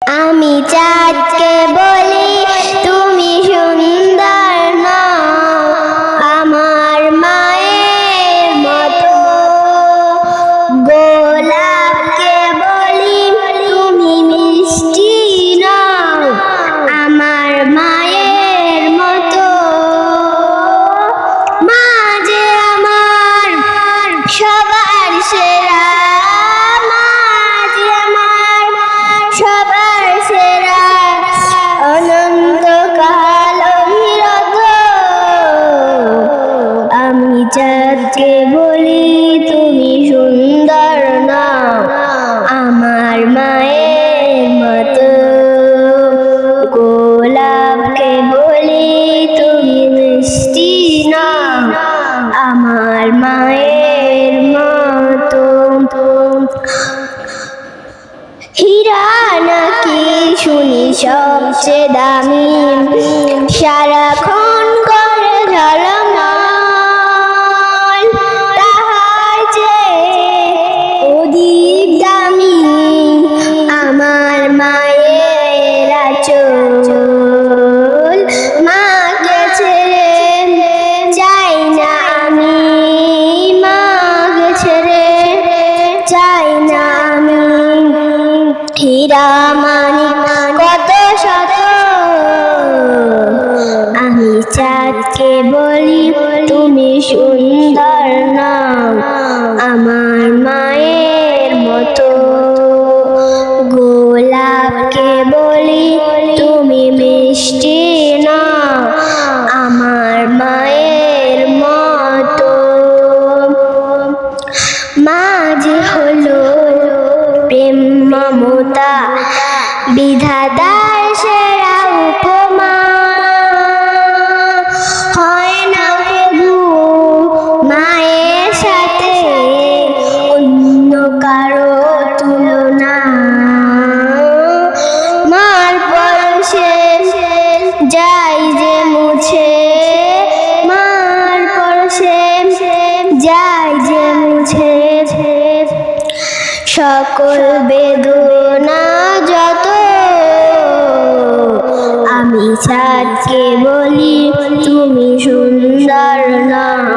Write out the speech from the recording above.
আমি চাঁদকে বলি তুমি সুন্দর নও, আমার মায়ের মতো। গোলাপকে বলি তুমি মিষ্টি নও, আমার মায়ের মতো। মা যে আমার সবার সেরা, মা যে আমার সবার সেরা, অনন্তকাল অবিরত। আমি চাঁদকে বলি তুমি সুন্দর নও, আমার মায়ের মতো। গোলাপকে বলি তুমি মিষ্টি নও, আমার মায়ের মতো। হীরা নাকি শুনি সবচেয়ে দামি, সারাক্ষণ করে ঝলমল, তাহার চেয়ে অধিক দামি আমার মায়ের আঁচল। মাকে ছেড়ে যাই না আমি, মাকে ছেড়ে যাই না আমি। হীরা মানিক কত শত, আমি চাঁদকে বলি তুমি সুন্দর নও, আমার মায়ের মতো। গোলাপকে বলি তুমি মিষ্টি নও, আমার মায়ের মতো। মা যে হলো প্রেম মমতা, বিধাতার সেরা উপমা। হয় না প্রভু মায়ের সাথে অন্য কারো তুলনা। মার পরশে যাই যে মুছে, মার পরশে যাই যে মুছে, সকল বেদনা যত। আমি চাঁদকে বলি তুমি সুন্দর নও,